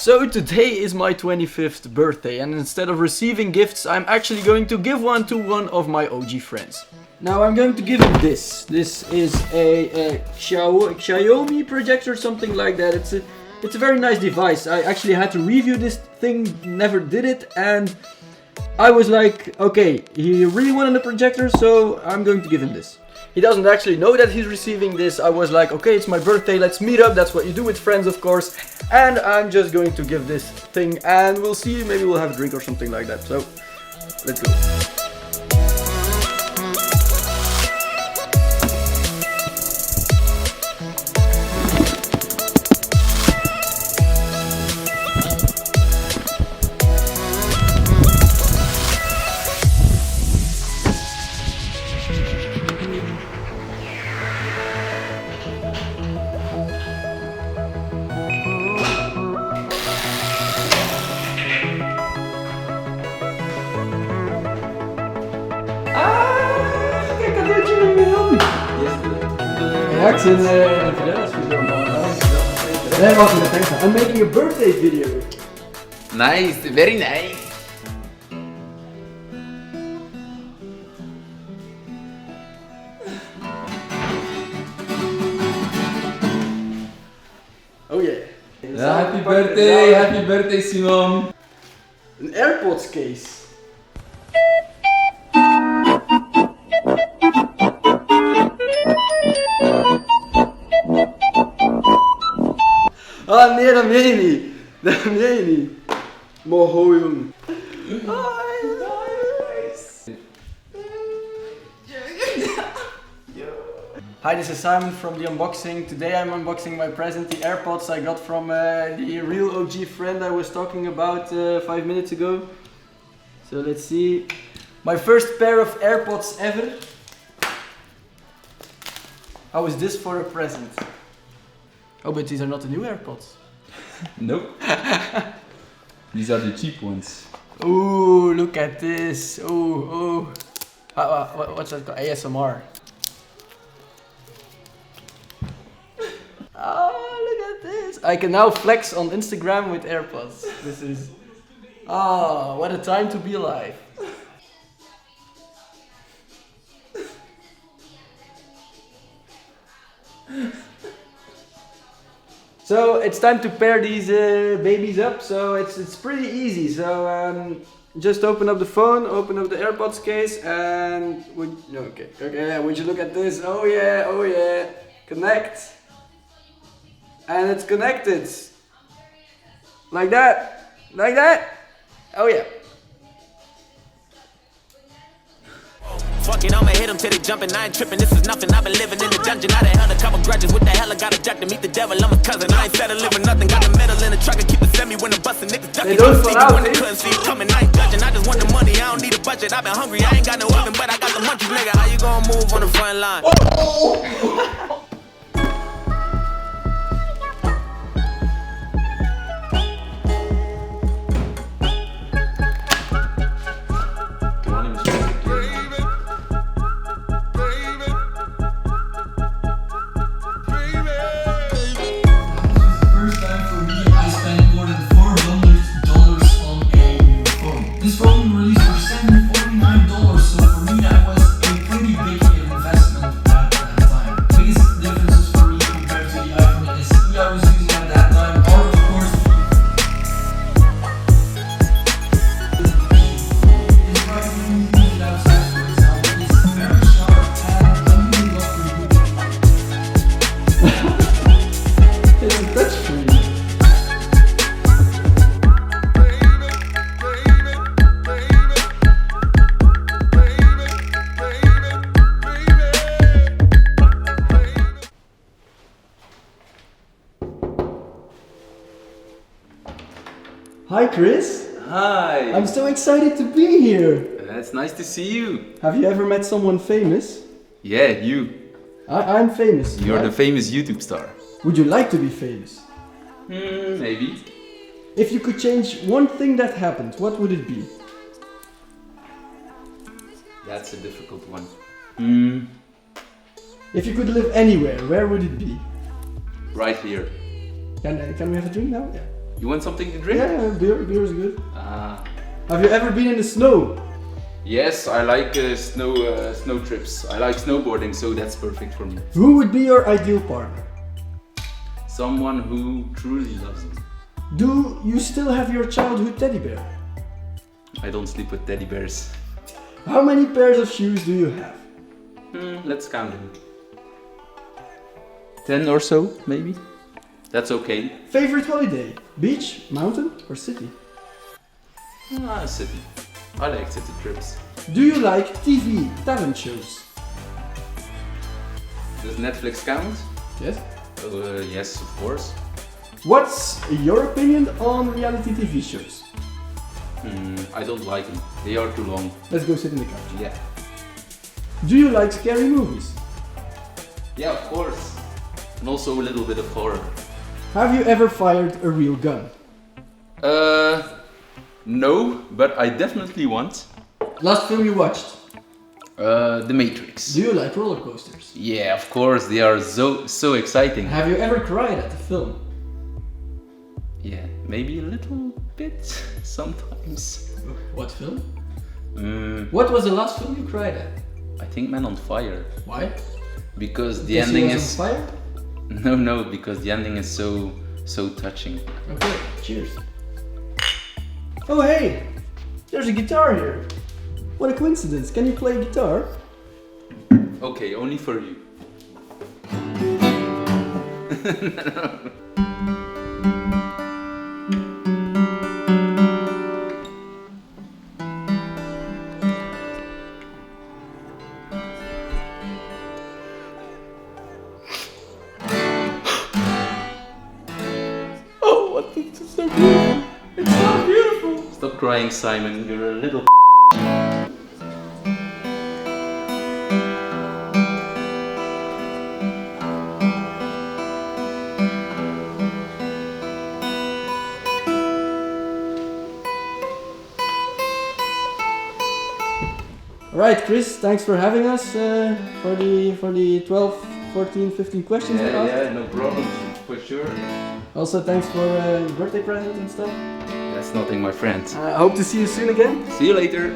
So today is my 25th birthday, and instead of receiving gifts, I'm actually going to give one to one of my OG friends. Now I'm going to give him this. This is a Xiaomi projector, something like that. It's a very nice device. I actually had to review this thing, never did it, and I was like, okay, he really wanted a projector, so I'm going to give him this. He doesn't actually know that he's receiving this. I was like, okay, it's my birthday, let's meet up. That's what you do with friends, of course. And I'm just going to give this thing, and we'll see, maybe we'll have a drink or something like that. So, let's go. Reactie in de verjaardagsvideo, man. Nee, wacht even, thanks. I'm making a birthday video. Nice, very nice. Oh yeah. Ja, happy birthday Simon. Een AirPods case. Ah nee, dat meen je niet. Dat meen je niet. Moho jong. Nice. Hi, this is Simon from the unboxing. Today I'm unboxing my present, the AirPods I got from the real OG friend I was talking about 5 minutes ago. So let's see. My first pair of AirPods ever. How is this for a present? Oh, but these are not the new AirPods. Nope. These are the cheap ones. Ooh, look at this. Ooh. What's that called? ASMR. Oh, look at this. I can now flex on Instagram with AirPods. This is... Oh, what a time to be alive. So it's time to pair these babies up. So it's pretty easy. So just open up the phone, open up the AirPods case, and would you look at this? Oh yeah, connect, and it's connected, like that. Oh yeah. Fuck it, I'ma hit them till they jumping. I ain't tripping, this is nothing. I've been living in the dungeon. I done held a couple grudges. What the hell? I got a jack to meet the devil. I'm a cousin. I ain't settling with nothing. Got a medal in the truck and keep it semi when I'm busting niggas ducking. Don't fall out, when they couldn't see it coming. I ain't judging. I just want the money. I don't need a budget. I've been hungry. I ain't got no oven, but I got the munchies, nigga. How you gonna move on the front line? Hi Chris. Hi. I'm so excited to be here. It's nice to see you. Have you ever met someone famous? Yeah, you. I'm famous. You're right? the famous YouTube star. Would you like to be famous? Maybe. If you could change one thing that happened, what would it be? That's a difficult one. If you could live anywhere, where would it be? Right here. Can we have a drink now? Yeah. You want something to drink? Yeah, beer is good. Ah. Have you ever been in the snow? Yes, I like snow trips. I like snowboarding, so that's perfect for me. Who would be your ideal partner? Someone who truly loves me. Do you still have your childhood teddy bear? I don't sleep with teddy bears. How many pairs of shoes do you have? Let's count them. 10 or so, maybe. That's okay. Favorite holiday? Beach, mountain or city? City. I like city trips. Do you like TV, talent shows? Does Netflix count? Yes. Yes, of course. What's your opinion on reality TV shows? I don't like them. They are too long. Let's go sit in the couch. Yeah. Do you like scary movies? Yeah, of course. And also a little bit of horror. Have you ever fired a real gun? No, but I definitely want. Last film you watched? The Matrix. Do you like roller coasters? Yeah, of course. They are so exciting. Have you ever cried at the film? Yeah, maybe a little bit sometimes. What film? What was the last film you cried at? I think Man on Fire. Why? Because the Because ending he was is on fire? no, because the ending is so touching. Okay, cheers. Oh hey, there's a guitar here. What a coincidence. Can you play guitar? Okay, only for you. Oh, what? This is so beautiful. It's so beautiful. Stop crying, Simon. You're a little. Alright, Chris, thanks for having us for the 12, 14, 15 questions we asked. Yeah, no problem, for sure. Also, thanks for your birthday present and stuff. That's nothing, my friend. I hope to see you soon again. See you later.